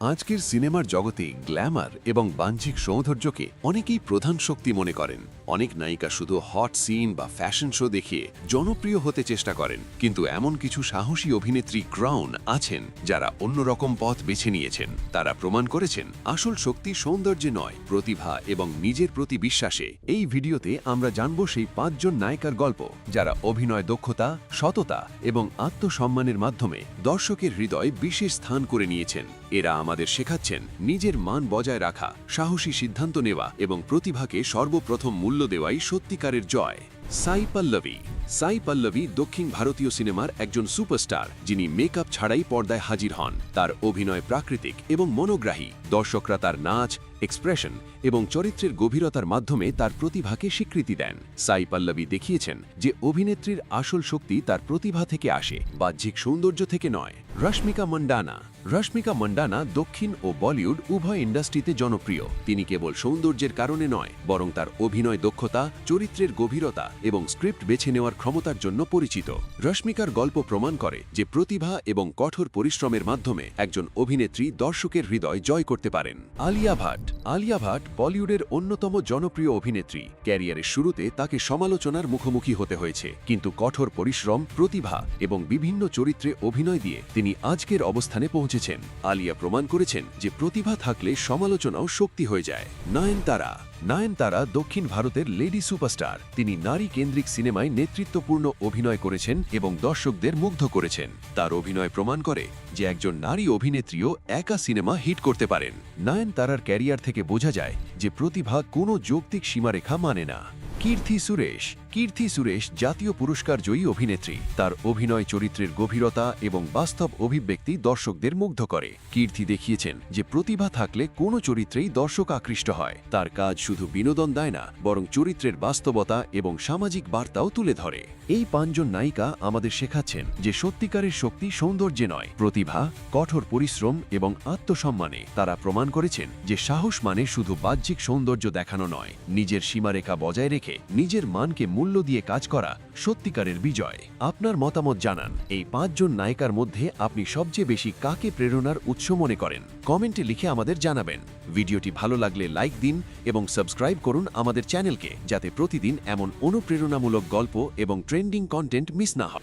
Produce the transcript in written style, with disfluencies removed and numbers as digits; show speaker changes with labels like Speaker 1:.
Speaker 1: আজকের সিনেমার জগতে গ্ল্যামার এবং বাহ্যিক সৌন্দর্যকে অনেকেই প্রধান শক্তি মনে করেন। অনেক নায়িকা শুধু হট সিন বা ফ্যাশন শো দেখিয়ে জনপ্রিয় হতে চেষ্টা করেন, কিন্তু এমন কিছু সাহসী অভিনেত্রী ক্রাউন আছেন যারা অন্যরকম পথ বেছে নিয়েছেন। তারা প্রমাণ করেছেন আসল শক্তি সৌন্দর্যে নয়, প্রতিভা এবং নিজের প্রতি বিশ্বাসে। এই ভিডিওতে আমরা জানব সেই 5 জন নায়িকার গল্প যারা অভিনয় দক্ষতা, সততা এবং আত্মসম্মানের মাধ্যমে দর্শকের হৃদয়ে বিশেষ স্থান করে নিয়েছেন। এরা আমাদের শেখাচ্ছেন নিজের মান বজায় রাখা, সাহসী সিদ্ধান্ত নেওয়া এবং প্রতিভাকে সর্বপ্রথম মূল্য দেওয়াই সত্যিকারের জয়। সাই পল্লবী। সাই পল্লবী দক্ষিণ ভারতীয় সিনেমার একজন সুপারস্টার, যিনি মেকআপ ছাড়াই পর্দায় হাজির হন। তার অভিনয় প্রাকৃতিক এবং মনোগ্রাহী। দর্শকরা তার নাচ, এক্সপ্রেশন এবং চরিত্রের গভীরতার মাধ্যমে তার প্রতিভাকে স্বীকৃতি দেন। সাই পল্লবী দেখিয়েছেন যে অভিনেত্রীর আসল শক্তি তার প্রতিভা থেকে আসে, বাহ্যিক সৌন্দর্য থেকে নয়। রশ্মিকা মন্ডানা। রশ্মিকা মন্ডানা দক্ষিণ ও বলিউড উভয় ইন্ডাস্ট্রিতে জনপ্রিয়। তিনি কেবল সৌন্দর্যের কারণে নয়, বরং তার অভিনয় দক্ষতা, চরিত্রের গভীরতা এবং স্ক্রিপ্ট বেছে নেওয়ার ক্ষমতার জন্য পরিচিত। রশ্মিকার গল্প প্রমাণ করে যে প্রতিভা এবং কঠোর পরিশ্রমের মাধ্যমে একজন অভিনেত্রী দর্শকের হৃদয় জয় করতে পারেন। আলিয়া ভাট। আলিয়া ভাট বলিউডের অন্যতম জনপ্রিয় অভিনেত্রী। ক্যারিয়ারের শুরুতে তাকে সমালোচনার মুখোমুখি হতে হয়েছে, কিন্তু কঠোর পরিশ্রম, প্রতিভা এবং বিভিন্ন চরিত্রে অভিনয় দিয়ে তিনি আজকের অবস্থানে পৌঁছেছেন। আলিয়া প্রমাণ করেছেন যে প্রতিভা থাকলে সমালোচনাও শক্তি হয়ে যায়। নয়নতারা। নয়নতারা দক্ষিণ ভারতের লেডি সুপারস্টার। তিনি নারী কেন্দ্রিক সিনেমায় নেতৃত্বপূর্ণ অভিনয় করেছেন এবং দর্শকদের মুগ্ধ করেছেন। তার অভিনয় প্রমাণ করে যে একজন নারী অভিনেত্রীও একা সিনেমা হিট করতে পারেন। নয়নতারার ক্যারিয়ার থেকে বোঝা যায় যে প্রতিভা কোনো যৌক্তিক সীমারেখা মানে না। কীর্তি সুরেশ। কীর্তি সুরেশ জাতীয় পুরস্কার জয়ী অভিনেত্রী। তার অভিনয় চরিত্রের গভীরতা এবং বাস্তব অভিব্যক্তি দর্শকদের মুগ্ধ করে। কীর্তি দেখিয়েছেন যে প্রতিভা থাকলে কোনো চরিত্রেই দর্শক আকৃষ্ট হয়। তার কাজ শুধু বিনোদন দেয় না, বরং চরিত্রের বাস্তবতা এবং সামাজিক বার্তাও তুলে ধরে। এই 5 জন নায়িকা আমাদের শেখাচ্ছেন যে সত্যিকারের শক্তি সৌন্দর্যে নয়, প্রতিভা, কঠোর পরিশ্রম এবং আত্মসম্মানে। তারা প্রমাণ করেছেন যে সাহস মানে শুধু বাহ্যিক সৌন্দর্য দেখানো নয়, নিজের সীমারেখা বজায় রেখে নিজের মানকে মূল্য দিয়ে কাজ করা সত্যিকারের বিজয়। আপনার মতামত জানান, এই 5 জন নায়িকার মধ্যে আপনি সবচেয়ে বেশি কাকে প্রেরণার উৎস মনে করেন? কমেন্টে লিখে আমাদের জানাবেন। ভিডিওটি ভালো লাগলে লাইক দিন এবং সাবস্ক্রাইব করুন আমাদের চ্যানেলকে, যাতে প্রতিদিন এমন অনুপ্রেরণামূলক গল্প এবং ট্রেন্ডিং কন্টেন্ট মিস না হয়।